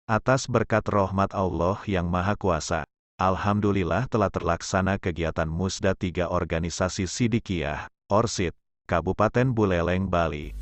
Atas berkat rahmat Allah yang Maha Kuasa, alhamdulillah telah terlaksana kegiatan Musda 3 Organisasi Sidikiyah, Orsid, Kabupaten Buleleng, Bali.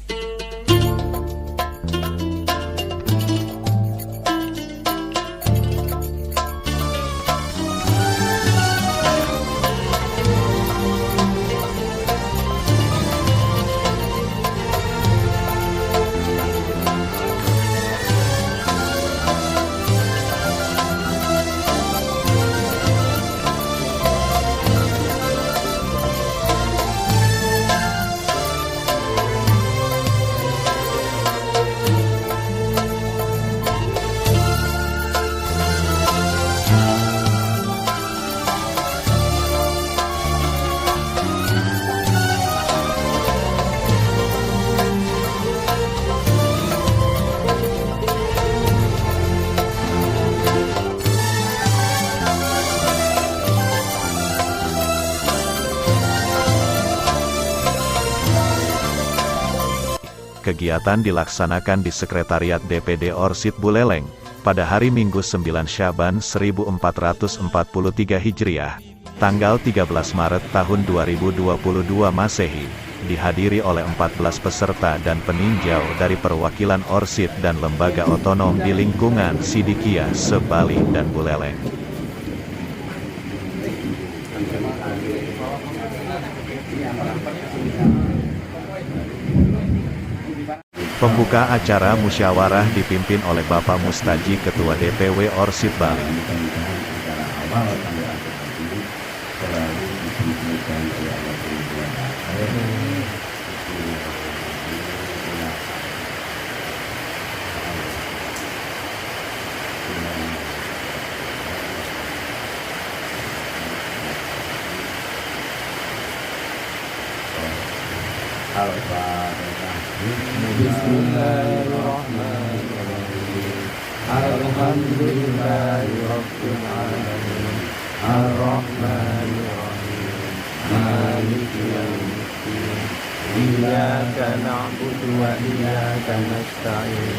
Kegiatan dilaksanakan di Sekretariat DPD Orsid Buleleng, pada hari Minggu 9 Syaban 1443 Hijriah, tanggal 13 Maret tahun 2022 Masehi, dihadiri oleh 14 peserta dan peninjau dari perwakilan Orsid dan lembaga otonom di lingkungan Sidikiyah se-Bali dan Buleleng. Pembuka acara musyawarah dipimpin oleh Bapak Mustaji Ketua DPW Orsid Bali. Bismillahirrahmanirrahim. Alhamdulillahirabbil alamin. Arrahmanirrahim. Maliki yaumiddin. Iyyaka na'budu wa iyyaka nasta'in.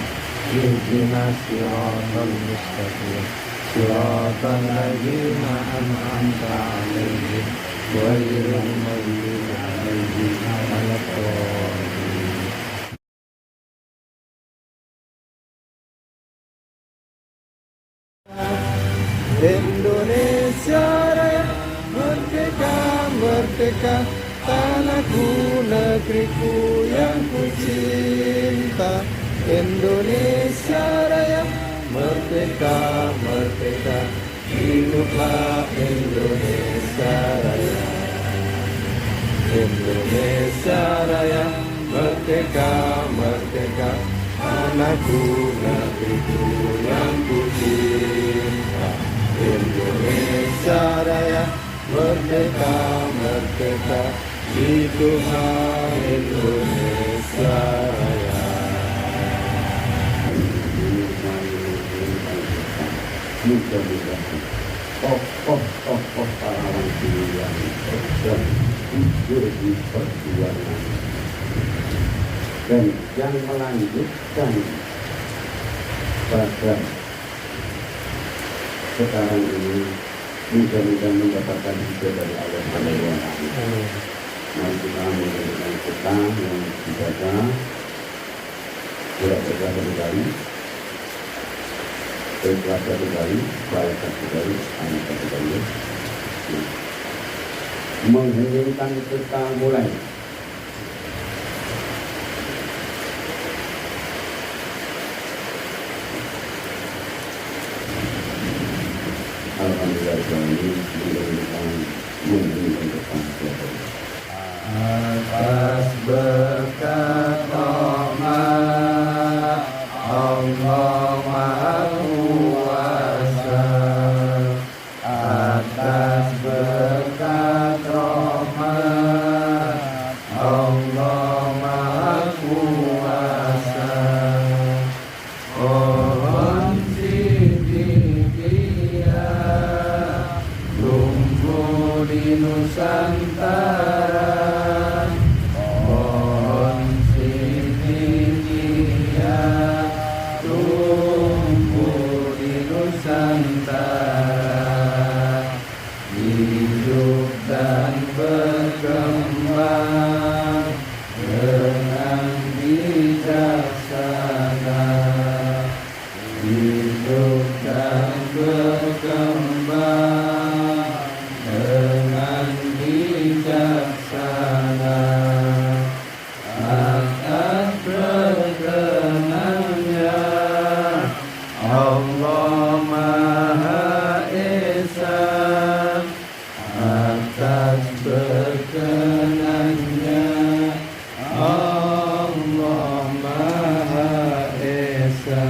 Ihdinas siratal mustaqim. Siratal ladzina an'amta 'alaihim ghairil maghdubi 'alaihim waladdallin. Indonesia Raya, merdeka, merdeka, tanahku, negeriku yang ku cinta. Indonesia Raya, merdeka, merdeka, hiduplah Indonesia Raya. Indonesia Raya, merdeka, merdeka, tanahku, negeriku yang ku cinta. Indonesia Raya, merdeka, merdeka, hiduplah Indonesia Raya. Mudah-mudahan tokoh-tokoh pahlawan yang sedang gugur di perjuangan dan yang melanjutkan pada sekarang ini mudah-mudahan mendapatkan hidayah dari Allah Subhanahu wa Ta'ala. Mari kita menjadikan kita yang dijaga berat-berat kembali, ikhlas kembali, barakat kembali, amin kembali. Mengheningkan kita mulai. Alhamdulillah kami mengheningkan depan atas berkat rahmat Allah Maha Kuasa, atas berkat rahmat Allah Maha Kuasa. Pohon Sidikiyah tumbuh di Nusantara. Pohon Sidikiyah tumbuh atas berkenannya Allah Maha Esa.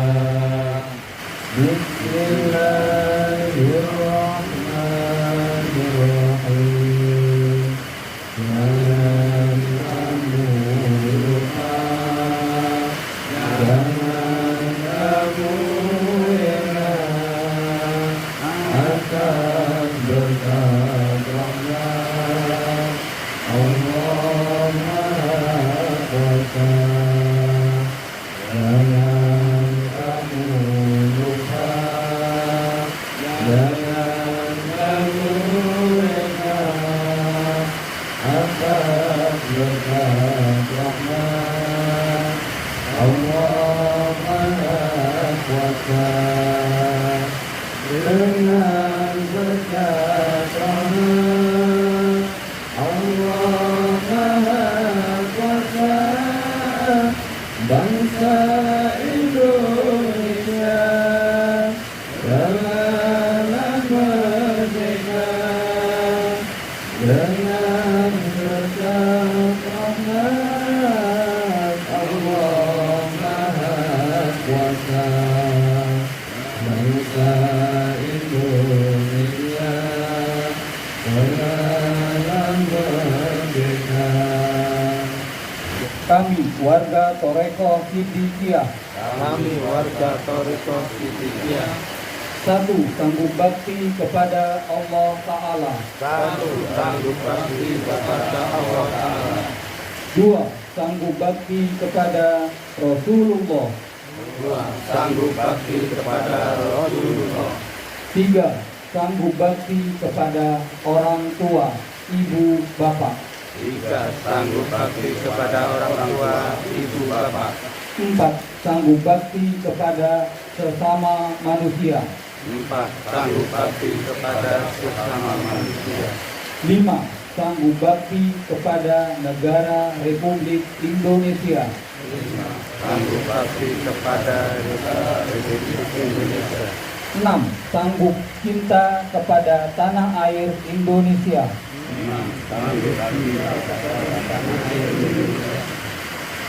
Bismillahirrahmanirrahim. Jangan kamu lupa, jangan kamu ingat akan berkat rahmat Allah Maha Kuasa. Jangan kamu lupa, jangan kamu ingat akan berkat rahmat Allah Maha Kuasa. Dengan berkat rahmat Allah Maha Kuasa, bangsa Indonesia telah merdeka. Dengan berkat rahmat Allah Maha Kuasa, bangsa Indonesia telah merdeka. Kami warga Toreko Siddiqiyah Kami warga Toreko Siddiqiyah satu, sanggup bakti kepada Allah Ta'ala. satu, sanggup bakti kepada Allah Ta'ala. Dua, sanggup bakti kepada Rasulullah. Dua, sanggup bakti kepada Rasulullah. Tiga, sanggup bakti kepada orang tua, ibu, bapak. Tiga, sanggup bakti kepada orang tua, ibu, bapak. Empat, sanggup bakti kepada sesama manusia. Empat, sanggup bakti kepada sesama manusia. Lima, sanggup bakti kepada negara Republik Indonesia. Lima, sanggup bakti kepada Republik Indonesia. Enam, sanggup cinta kepada tanah air Indonesia. Enam, sanggup bakti kepada tanah air Indonesia.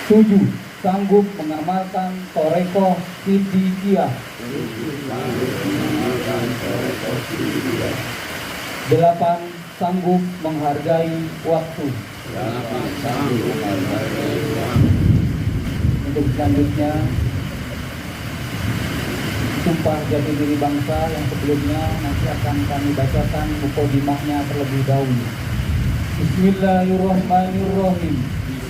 Tujuh, sanggup mengamalkan Toreko Siddiqiyah. Sanggup mengamalkan Toreko Siddiqiyah. Delapan, sanggup menghargai waktu. Delapan, sanggup menghargai waktu. Untuk selanjutnya, sumpah jati diri bangsa yang sebelumnya nanti akan kami bacakan mukadimahnya terlebih dahulu. Bismillahirrahmanirrahim.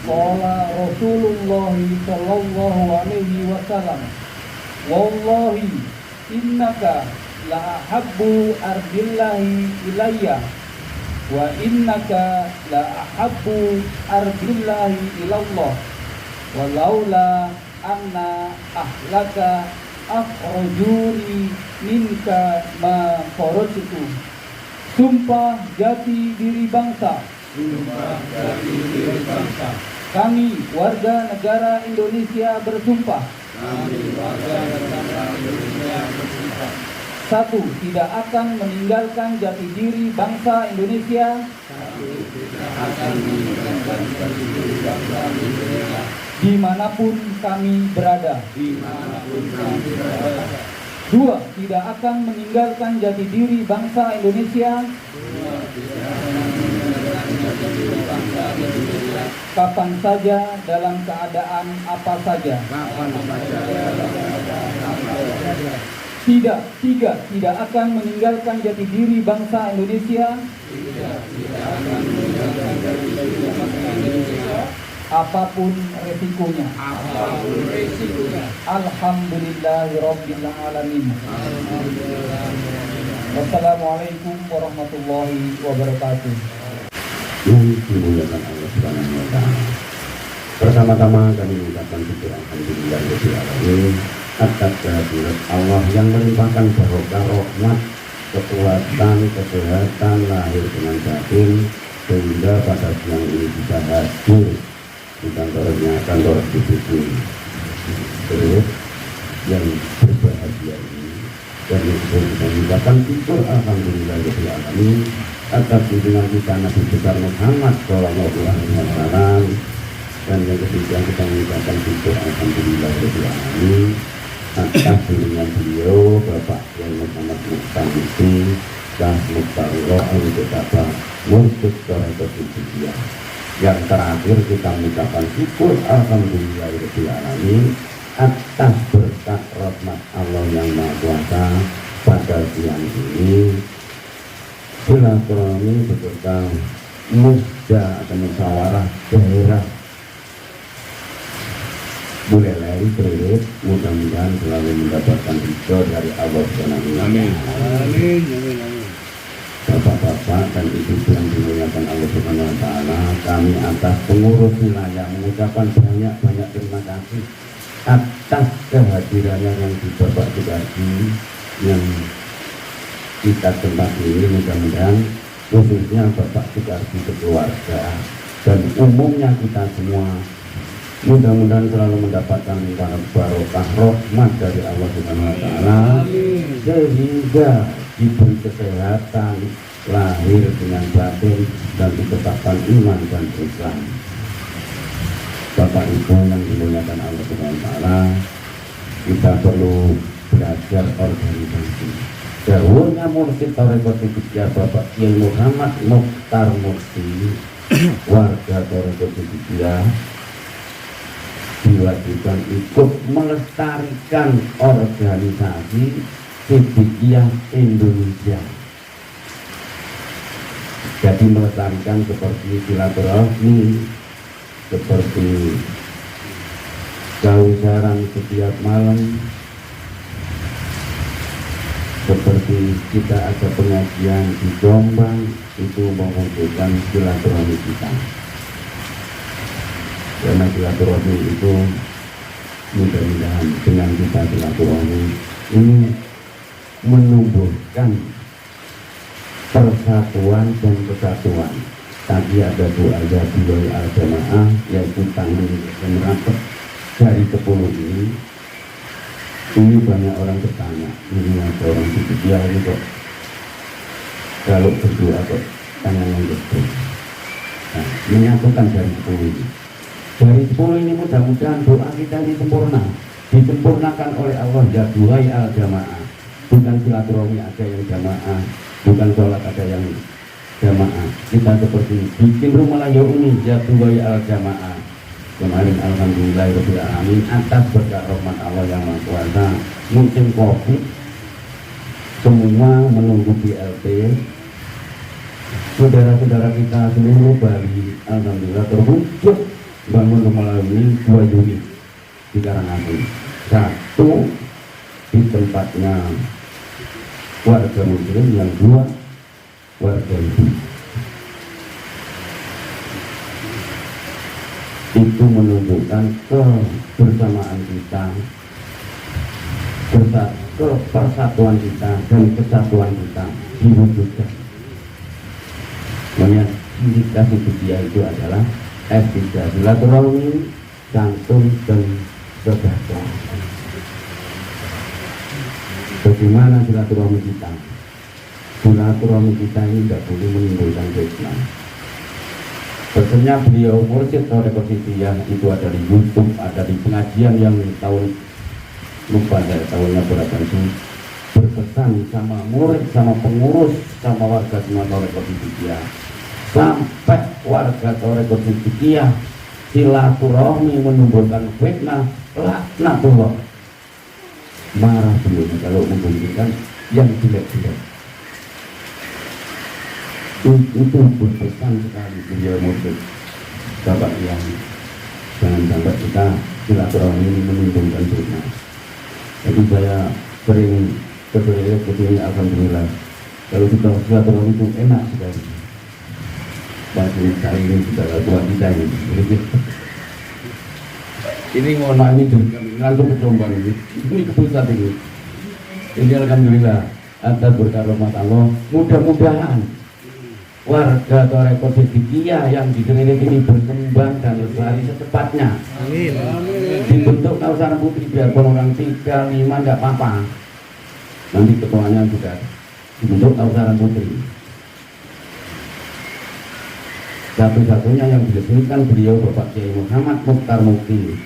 Qala Rasulullah sallallahu alaihi wasallam, wallahi innaka la ahabbu ardillahi ilayya wa innaka la ahabbu ardillahi ilallah walaula anna ahlaka akhrajuni minka ma kharajtu. Sumpah jati diri bangsa. Sumpah jati diri bangsa. Kami warga negara Indonesia bersumpah. Kami warga negara Indonesia bersumpah. Satu, tidak akan meninggalkan jati diri bangsa Indonesia. Satu, tidak akan meninggalkan jati diri bangsa Indonesia Dimanapun kami berada. dimanapun kami berada. Dua, tidak akan meninggalkan jati diri bangsa Indonesia kapan saja dalam keadaan apa saja. Kapan saja dalam keadaan apa saja. Tiga, tidak akan meninggalkan jati diri bangsa Indonesia Tidak akan meninggalkan jati diri bangsa Indonesia apapun resikonya. apapun resikonya. Alhamdulillahirabbil alamin. Wassalamualaikum warahmatullahi wabarakatuh. Yang dimuliakan Allah Subhanahu wa Ta'ala. Pertama-tama kami mengucapkan syukur alhamdulillah rabbil alamin atas kehadirat Allah yang melimpahkan barokah rahmat, kekuatan, kesehatan lahir dengan batin sehingga pada siang ini bisa hadir di kantor DPD. Terus yang berbahagia ini dan kita mengucapkan syukur alhamdulillah rabbil alamin atas junjungan kita Nabi besar Muhammad Shallallahu Alaihi Wasallam. Dan yang ketiga kita mengucapkan syukur alhamdulillahirobbilalamin atas bimbingan beliau Bapak Kiai Muhammad Mukhtar Mufti dan Mukhtarullah Al-Mutaba Mursyid Thariqat Hidayah. Yang terakhir kita mengucapkan syukur alhamdulillahirobbilalamin atas berkat rahmat Allah yang Maha Kuasa pada siang ini silaturahmi beserta musda atau musyawarah daerah Buleleng Kririt mudah-mudahan selalu mendapatkan ridho dari Allah Subhanahu wa Amin. Ta'ala. Amin. Amin. Amin. Bapak-bapak dan ibu yang dimuliakan Allah Subhanahu wa Ta'ala, kami atas pengurus wilayah mengucapkan banyak terima kasih atas kehadirannya yang di Bapak Sudarji yang kita tempat ini. Mudah-mudahan khususnya Bapak Sudarji keluarga dan umumnya kita semua mudah-mudahan selalu mendapatkan barokah rahmat dari Allah Subhanahu wa Ta'ala sehingga diberi kesehatan lahir dengan batin dan ditetapkan iman dan Islam. Bapak Ibu yang dimuliakan Allah Subhanahu wa Ta'ala, kita perlu belajar organisasi. Dahulunya Mursyid Thariqat Hidayah Bapak Kiai Muhammad Mukhtar Mufti warga Thariqat Hidayah diwajibkan ikut melestarikan organisasi Hidayah Indonesia. Jadi melestarikan seperti silaturahmi, seperti kausaran setiap malam, seperti kita ada pengajian di Jombang, itu mengumpulkan silaturahmi kita. Karena silaturahmi itu mudah-mudahan dengan kita silaturahmi ini menumbuhkan persatuan dan kesatuan. Tadi ada doa Jadwal Al-Jamaah yaitu tangan yang merapat dari 10 ini. Ini banyak orang bertanya, ini ada orang berdoa ini kok kalau berdoa kok tangan yang gede. Nah, menyatukan dari 10 ini. Dari 10 ini mudah-mudahan doa kita ini sempurna, disempurnakan oleh Allah. Jadwal Al-Jamaah, bukan silaturahmi aja yang jamaah, bukan sholat ada yang jamaah. Kita seperti bikin rumah layu ini Jadwal Al-Jamaah. Kemarin alhamdulillahirobbilalamin atas berkat rahmat Allah yang Maha Kuasa, musim Covid semua menunggu BLT. Saudara-saudara kita seluruh Bali alhamdulillah terwujud bangun rumah layu ini 2 Juni di Karangasem. 1 di tempatnya warga muslim, yang 2 warga Hindu. Itu menunjukkan kebersamaan kita, persatuan kita dan kesatuan kita diwujudkan. Makanya indikasi budaya itu adalah etika, silaturahmi, santun dan sedekah. Bagaimana silaturahmi kita? Silaturahmi kita ini tidak boleh menimbulkan fitnah. Pesannya beliau Mursyid Thariqat Hidayah itu ada di YouTube, ada di pengajian yang tahun lupa saya tahunnya berapa itu, berpesan sama murid, sama pengurus, sama warga semua Thariqat Hidayah, sampai warga Thariqat Hidayah silaturahmi menimbulkan fitnah, laknatullah. Marah beliau kalau menggumpikan yang jelek-jelek. Itu berpesan sekali beliau Mursyid Bapak yang jangan sampai kita silaturahmi ini menimbulkan fitnah. Jadi saya sering kesini alhamdulillah kalau kita silaturahmi itu enak sekali. Bagi saya ini sudah tua kita ini. Ini mohon maaf ini langsung ke Jombang ini kepusat ini. Ini alhamdulillah atas berkat rahmat Allah, mudah-mudahan warga Thariqat Hidayah yang di Kririt ini berkembang dan lestari secepatnya. Amin. Dibentuk Kausaran Putri biarpun orang 3, 5 enggak apa-apa. Nanti ketuanya juga dibentuk Kausaran Putri. Satu-satunya yang diresmikan beliau Bapak Kiai Muhammad Mukhtar Mukti.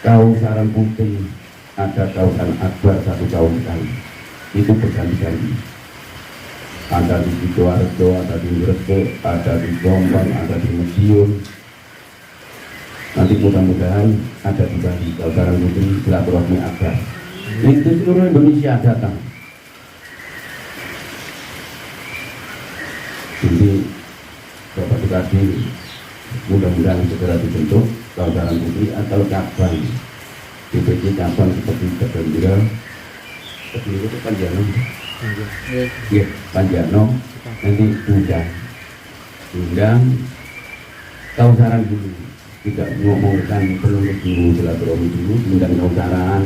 Kausaran Putih, ada Kausaran Akbar 1 tahun sekali. Itu berganti-ganti. Ada di Sidoarjo, ada di Gresik, ada di Jombang, ada di Madiun. Nanti mudah-mudahan ada di Bali, Kausaran Putih Silaturahmi Akbar. Itu seluruh Indonesia datang. Jadi Bapak Bupati mudah-mudahan segera dibentuk Kausaran Putih atau cabang DPC cabang seperti Kedendira, Kedendira itu Panjano, ya Panjano, nanti undang Kausaran dulu, tidak ngomongkan penulis dulu, silaturahmi dulu, undang Kausaran.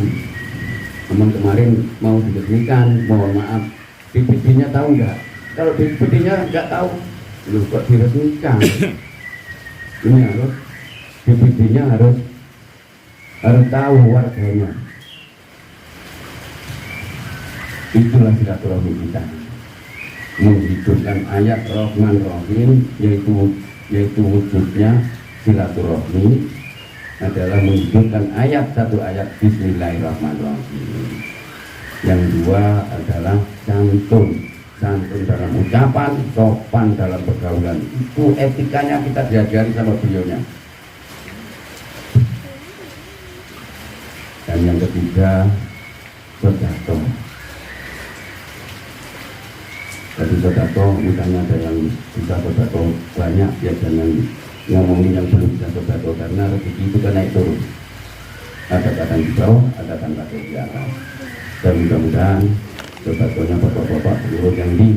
Teman kemarin mau diresmikan, mohon maaf, DPD-nya tahu nggak? Kalau DPD-nya nggak tahu, lu kok diresmikan? Ini harus DPD-nya harus tahu warganya. Itulah silaturahmi kita, menghidupkan ayat Rahman Rahim, yaitu wujudnya silaturahmi adalah menghidupkan satu ayat Bismillahirrahmanirrahim. Yang dua adalah santun dalam ucapan, sopan dalam pergaulan. Itu etikanya kita diajari sama beliaunya. Dan yang ketiga, sedekah. Jadi sedekah, misalnya ada yang bisa sedekah banyak, ya jangan ngomongin yang belum bisa sedekah, karena rezeki itu kan naik turun. Ada kadang di bawah, ada kadang di atas. Dan mudah-mudahan sedekahnya bapak-bapak seluruh yang di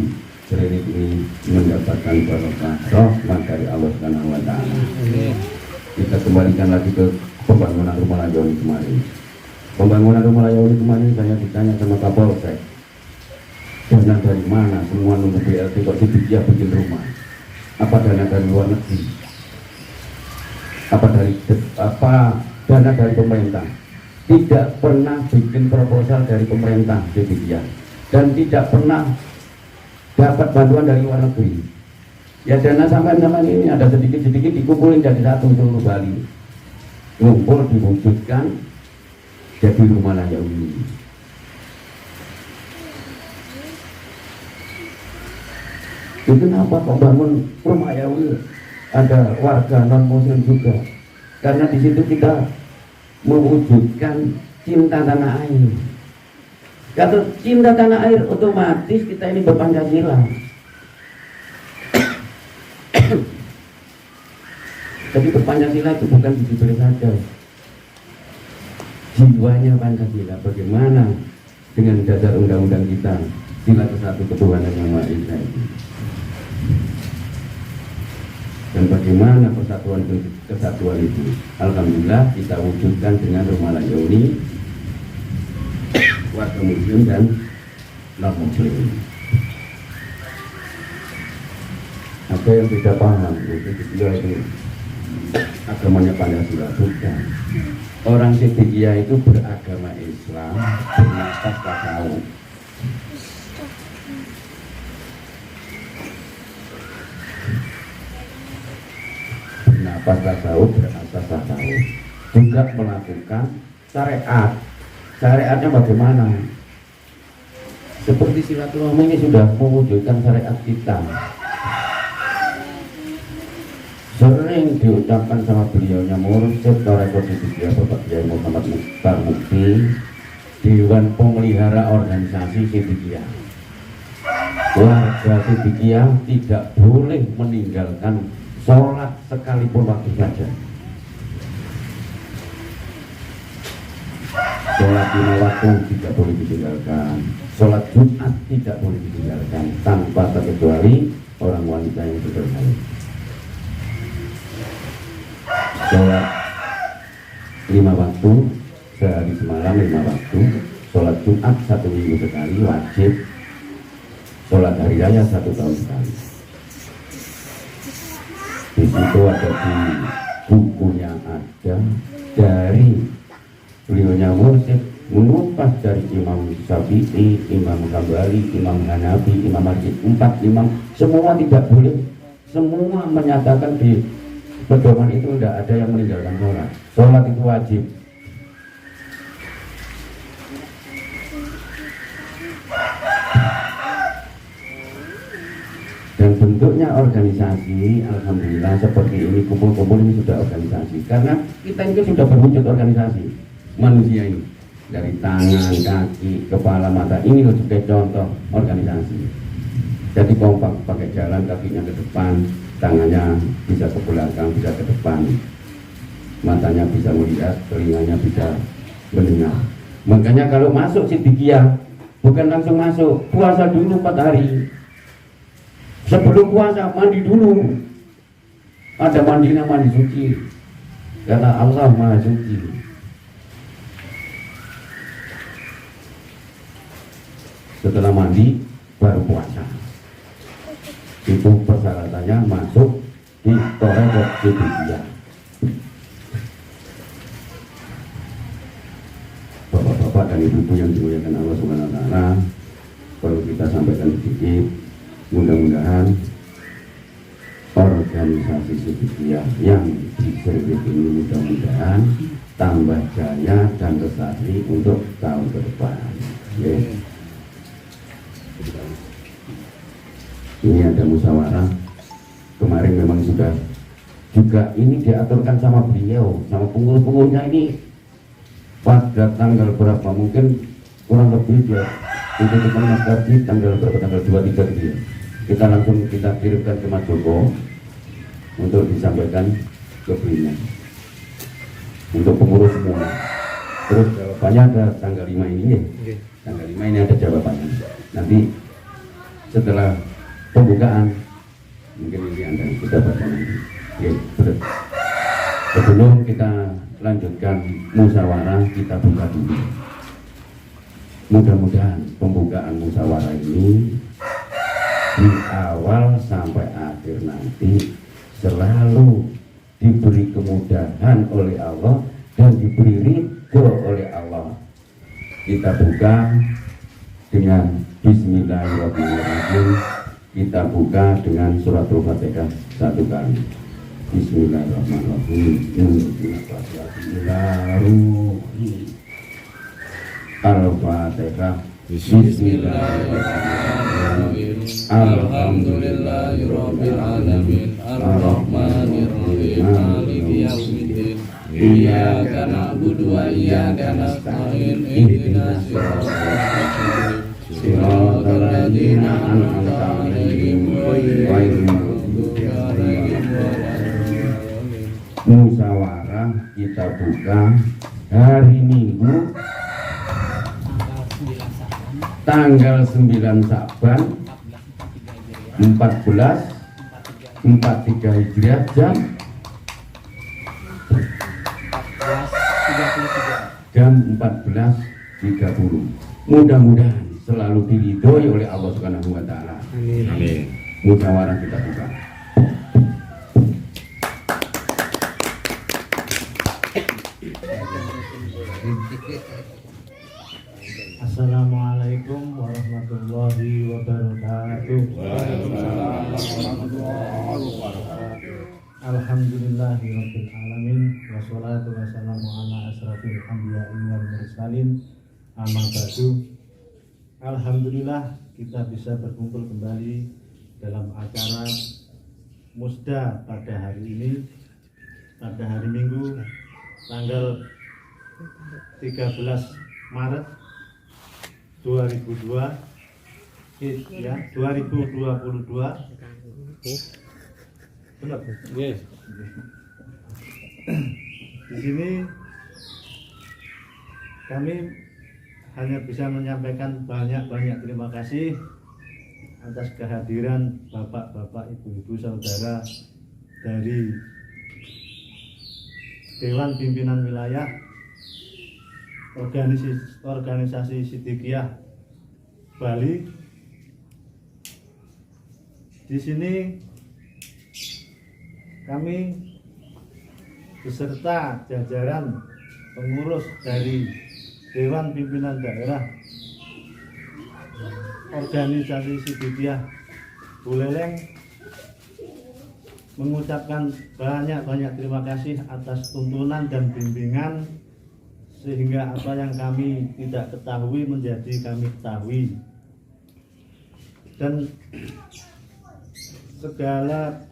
Serenit ini mendapatkan barokah rahmat dari Allah Subhanahu wa Ta'ala. Kita kembalikan lagi ke pembangunan rumah Layoni kemarin. Pembangunan rumah Layoni kemarin saya ditanya sama Kapolsek, dana dari mana? Semua nunggu BLT kok dia bikin rumah. Apa dana dari luar negeri? Apa dana dari pemerintah? Tidak pernah bikin proposal dari pemerintah dia, dan tidak pernah dapat bantuan dari luar negeri. Ya dana sampai ini ada sedikit-sedikit dikumpulin jadi satu seluruh Bali, ngumpul diwujudkan jadi rumah Layoni. Itu kenapa kok bangun rumah Layoni ada warga non muslim juga? Karena di situ kita mewujudkan cinta tanah air. Kalau cinta tanah air, otomatis kita ini berpancasila. Tapi berpancasila itu bukan diberi saja, jiwanya Pancasila. Bagaimana dengan dasar undang-undang kita, sila ke-1 ketuhanan yang Maha Esa itu, dan bagaimana persatuan kesatuan itu. Alhamdulillah kita wujudkan dengan rumah Layoni, warga muslim dan non muslim. Apa yang tidak paham itu agamanya Pancasila, bukan. Orang Siddiqiyah itu beragama Islam, bernafas tasawuf. Bernafas tasawuf, berasas tasawuf, juga melakukan syariat. Syariatnya bagaimana? Seperti silaturahmi ini sudah mewujudkan syariat kita. Sering diucapkan sama beliaunya Mursyid Thariqah Siddiqiyah Bapak Kiai Muhammad Mukhtar Mukti, Dewan Pemelihara Organisasi Siddiqiyah. Warga Siddiqiyah tidak boleh meninggalkan sholat sekalipun waktu saja. Sholat 5 waktu tidak boleh ditinggalkan, sholat Jumat tidak boleh ditinggalkan tanpa terkecuali orang wanita yang sudah haid. Sholat 5 waktu sehari semalam 5 waktu, sholat Jumat 1 minggu sekali wajib, sholat hari raya 1 tahun sekali. Di situ ada di bukunya ada dari beliaunya Mursyid mengupas dari Imam Syafi'i, Imam Hambali, Imam Hanafi, Imam Maliki, 4 imam semua tidak boleh semua menyatakan di pedoman itu tidak ada yang meninggalkan sholat. Sholat itu wajib. Dan bentuknya organisasi, alhamdulillah seperti ini, kumpul-kumpul ini sudah organisasi. Karena kita ini sudah berwujud organisasi manusia ini. Dari tangan, kaki, kepala, mata, ini sebagai contoh organisasi. Jadi kompak, pakai jalan, kakinya ke depan, tangannya bisa ke belakang, bisa ke depan, matanya bisa melihat, telinganya bisa mendengar. Makanya kalau masuk Siddiqiyah, bukan langsung masuk, puasa dulu 4 hari. Sebelum puasa mandi dulu. Ada mandinya, mandi suci. Karena Allah Maha Suci. Setelah mandi baru puasa. Itu persyaratannya masuk di Thariqah Siddiqiyah. Bapak-bapak dan ibu-ibu yang dimuliakan Allah Subhanahu wa taala, perlu kita sampaikan sedikit. Mudah-mudahan organisasi Siddiqiyah yang diservis ini mudah-mudahan tambah jaya dan lestari untuk tahun ke depan. Ini ada musyawarah. Kemarin memang sudah juga ini diaturkan sama beliau, sama pengurus-pengurusnya ini pada tanggal berapa, mungkin kurang lebih dia itu kita masih tanggal berapa, tanggal 23 gitu ya. Kita langsung kita kirimkan ke Mas Joko untuk disampaikan ke beliau untuk pengurus semua. Terus jawabannya ada tanggal 5 ini ya. Tanggal 5 ini ada jawabannya. Nanti setelah pembukaan mungkin ini Anda sudah baca nanti. Oke, betul. Sebelum kita lanjutkan musyawarah, kita buka dulu. Mudah-mudahan pembukaan musyawarah ini di awal sampai akhir nanti selalu diberi kemudahan oleh Allah dan diberi ridho oleh Allah. Kita buka dengan Bismillahirrahmanirrahim. Kita buka dengan surat Al-Fatihah 1 kali. Bismillahirrahmanirrahim. Al-Fatihah. Bismillahirrahmanirrahim. Alhamdulillahirabbil alamin. Arrahmanirrahim. Maliki yaumiddin. Iyyaka na'budu wa iyyaka nasta'in. Ihdinas siratal ladzina an'amta 'alaihim ghairil maghdubi 'alaihim waladdallin. Musyawarah kita buka hari Minggu tanggal 9 Saban 1443 Hijriah jam 14.30. Mudah-mudahan selalu diridhoi oleh Allah Subhanahu wa taala. Amin. Musyawarah kita buka. Assalamualaikum warahmatullahi wabarakatuh. Alhamdulillahirabbil alamin wassalatu wassalamu ala asrafil anbiya'i wal mursalin. Amma ba'du. Alhamdulillah kita bisa berkumpul kembali dalam acara Musda pada hari ini, pada hari Minggu tanggal 13 Maret 2022 ya, 2022. Benar. Yes. Di sini kami hanya bisa menyampaikan banyak terima kasih atas kehadiran bapak-bapak, ibu-ibu, saudara dari Dewan Pimpinan Wilayah organisasi Siddiqiyah Bali. Di sini kami beserta jajaran pengurus dari Dewan Pimpinan Daerah organisasi Siddiqiyah Buleleng mengucapkan banyak-banyak terima kasih atas tuntunan dan bimbingan, sehingga apa yang kami tidak ketahui menjadi kami ketahui, dan segala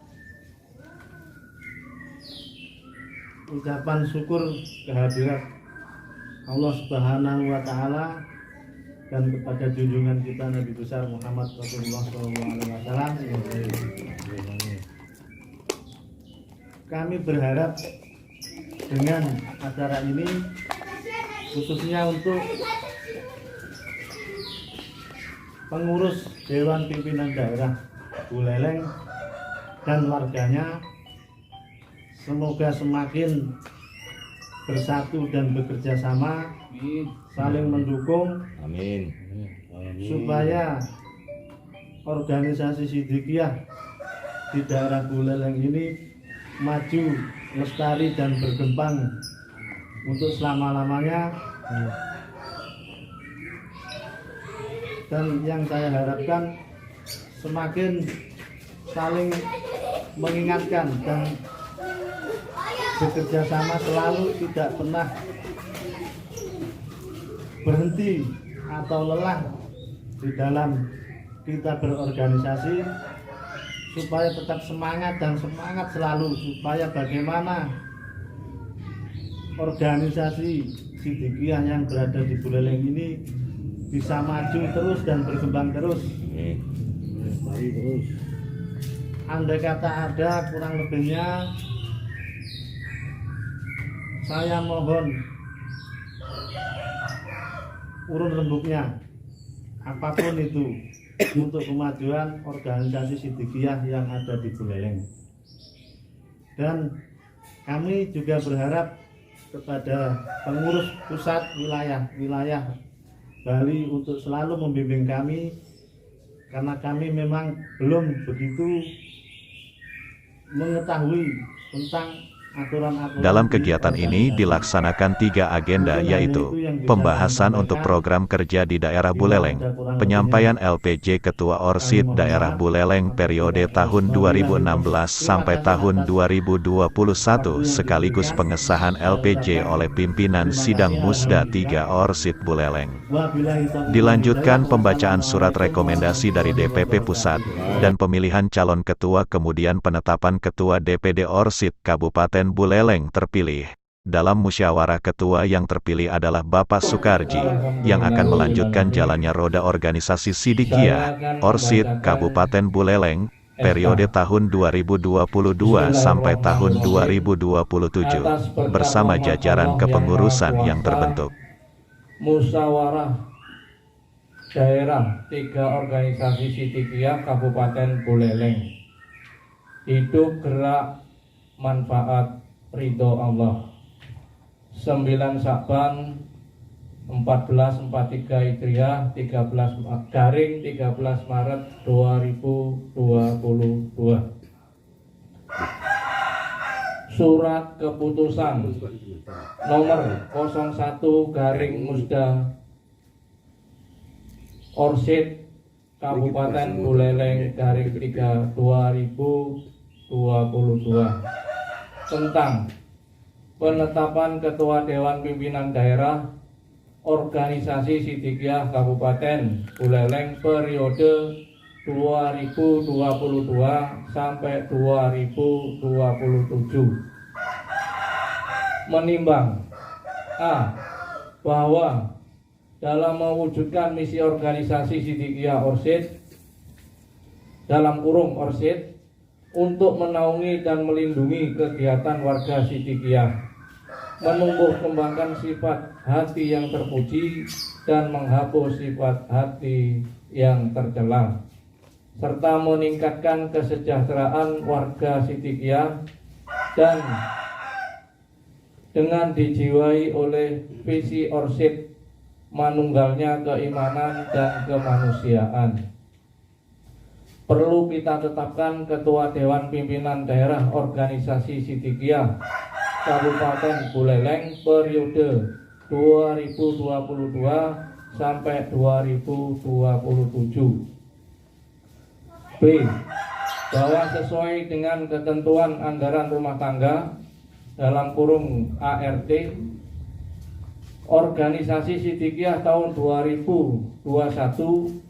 ucapan syukur kehadirat Allah Subhanahu wa Ta'ala dan kepada junjungan kita Nabi besar Muhammad Rasulullah SAW. Kami berharap dengan acara ini, khususnya untuk pengurus Dewan Pimpinan Daerah Buleleng dan warganya, semoga semakin bersatu dan bekerja sama, saling mendukung, Amin. supaya organisasi Siddiqiyah di daerah Buleleng ini maju, lestari dan berkembang untuk selama-lamanya. Dan yang saya harapkan semakin saling mengingatkan dan bekerja sama selalu, tidak pernah berhenti atau lelah di dalam kita berorganisasi, supaya tetap semangat dan semangat selalu, supaya bagaimana organisasi Siddiqiyah yang berada di Buleleng ini bisa maju terus dan berkembang terus. Andai kata ada kurang lebihnya, saya mohon urun rembuknya, apapun itu, untuk kemajuan organisasi Siddiqiyah yang ada di Buleleng. Dan kami juga berharap kepada pengurus pusat wilayah Bali untuk selalu membimbing kami, karena kami memang belum begitu mengetahui tentang aturan-aturan. Dalam kegiatan ini dilaksanakan 3 agenda, yaitu pembahasan untuk program kerja di daerah Buleleng, penyampaian LPJ Ketua Orsid daerah Buleleng periode tahun 2016 sampai tahun 2021, sekaligus pengesahan LPJ oleh pimpinan Sidang Musda 3 Orsid Buleleng. Dilanjutkan pembacaan surat rekomendasi dari DPP Pusat dan pemilihan calon ketua, kemudian penetapan ketua DPD Orsid Kabupaten Buleleng terpilih. Dalam musyawarah ketua yang terpilih adalah Bapak Sukarji, yang akan melanjutkan jalannya roda organisasi Siddiqiyah Orsid Kabupaten Buleleng periode tahun 2022 sampai tahun 2027 bersama jajaran kepengurusan yang terbentuk. Musyawarah daerah 3 organisasi Siddiqiyah Kabupaten Buleleng. Hidup gerak manfaat ridho Allah. 9 Sya'ban 1443 Hijriah 13 Maret 2022. Surat keputusan nomor 01 Musda Orsid Kabupaten Buleleng 3 2022 tentang penetapan Ketua Dewan Pimpinan Daerah Organisasi Siddiqiyah Kabupaten Buleleng periode 2022 sampai 2027. Menimbang A. Bahwa dalam mewujudkan misi organisasi Siddiqiyah Orsid dalam kurung Orsid untuk menaungi dan melindungi kegiatan warga Siddiqiyah, menumbuh kembangkan sifat hati yang terpuji dan menghapus sifat hati yang tercela, serta meningkatkan kesejahteraan warga Siddiqiyah dan dengan dijiwai oleh visi Orsid manunggalnya keimanan dan kemanusiaan. Perlu kita tetapkan Ketua Dewan Pimpinan Daerah Organisasi Siddiqiyah Kabupaten Buleleng periode 2022 sampai 2027. B. bahwa sesuai dengan ketentuan anggaran rumah tangga dalam kurung ART, organisasi Sidikiyah tahun 2021,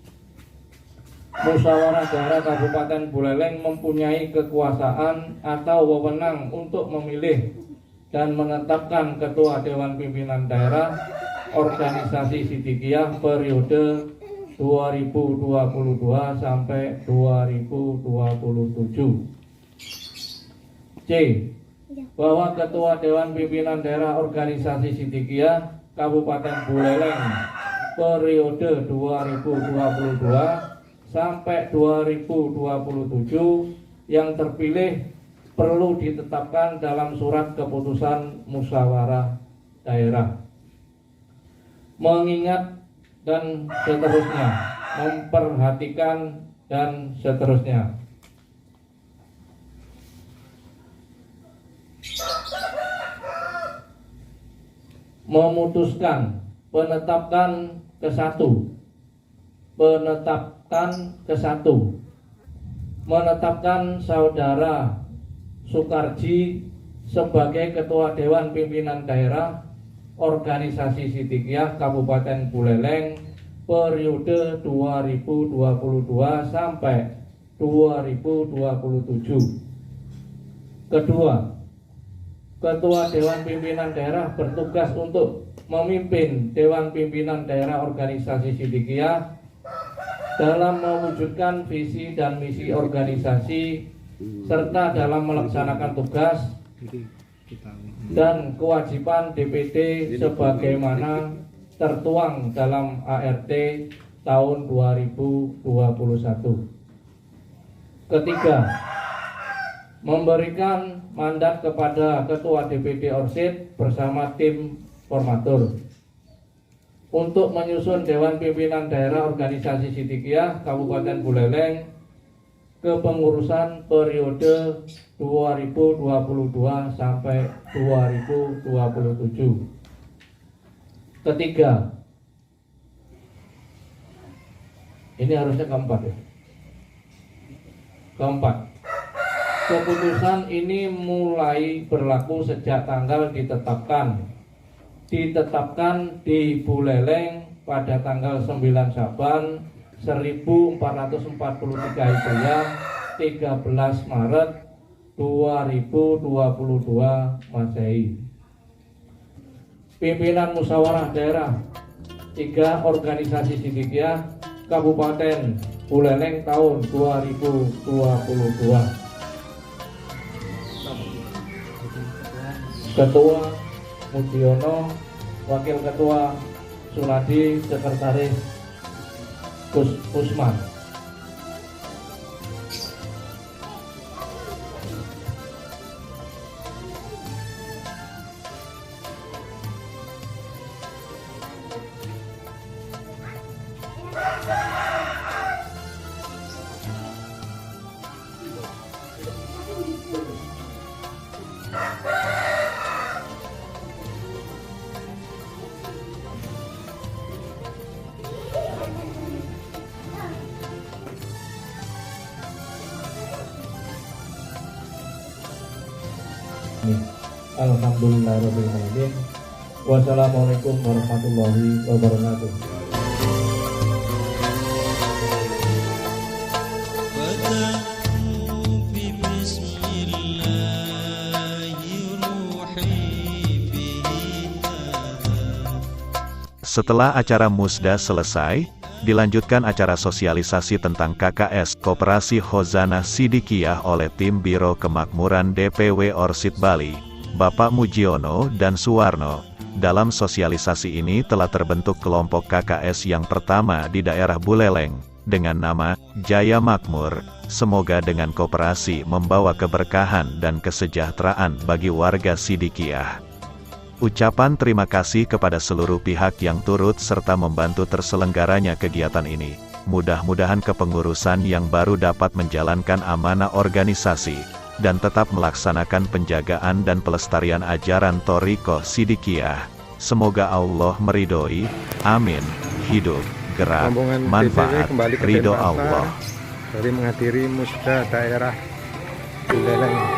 Musyawarah Daerah Kabupaten Buleleng mempunyai kekuasaan atau wewenang untuk memilih dan menetapkan Ketua Dewan Pimpinan Daerah organisasi Sidikiyah periode 2022 sampai 2027. C. Bahwa Ketua Dewan Pimpinan Daerah organisasi Sidikiyah Kabupaten Buleleng periode 2022 sampai 2027 yang terpilih perlu ditetapkan dalam surat keputusan musyawarah daerah. Mengingat dan seterusnya, memperhatikan dan seterusnya. Memutuskan penetapan ke-1 menetapkan Saudara Sukarji sebagai Ketua Dewan Pimpinan Daerah organisasi Sidikiyah Kabupaten Buleleng periode 2022 sampai 2027. Kedua, Ketua Dewan Pimpinan Daerah bertugas untuk memimpin Dewan Pimpinan Daerah organisasi Sidikiyah dalam mewujudkan visi dan misi organisasi serta dalam melaksanakan tugas dan kewajiban DPD sebagaimana tertuang dalam ART tahun 2021. Ketiga, memberikan mandat kepada Ketua DPD Orsid bersama tim formatur untuk menyusun Dewan Pimpinan Daerah organisasi Sidikiyah Kabupaten Buleleng kepengurusan periode 2022 sampai 2027. Ketiga, ini harusnya keempat ya. Keempat, keputusan ini mulai berlaku sejak tanggal ditetapkan di Buleleng pada tanggal 9 Syaban 1443 Hijriah 13 Maret 2022 Masehi. Pimpinan Musyawarah Daerah 3 organisasi Sidikiyah Kabupaten Buleleng tahun 2022. Ketua Mudiono, Wakil Ketua Sunadi, Sekretaris Usman. Alhamdulillahirrahmanirrahim. Wassalamualaikum warahmatullahi wabarakatuh. Setelah acara musda selesai, dilanjutkan acara sosialisasi tentang KKS Koperasi Khozanah Sidikiyah oleh tim Biro Kemakmuran DPW Orsid Bali, Bapak Mujiono dan Suwarno. Dalam sosialisasi ini telah terbentuk kelompok KKS yang pertama di daerah Buleleng, dengan nama Jaya Makmur. Semoga dengan koperasi membawa keberkahan dan kesejahteraan bagi warga Sidikiyah. Ucapan terima kasih kepada seluruh pihak yang turut serta membantu terselenggaranya kegiatan ini. Mudah-mudahan kepengurusan yang baru dapat menjalankan amanah organisasi, dan tetap melaksanakan penjagaan dan pelestarian ajaran Thariqah Sidikiyah. Semoga Allah meridhoi. Amin. Hidup, gerak, Rombongan manfaat, TCW kembali ke ridho Denpasar. Allah. dari menghadiri musda daerah Buleleng.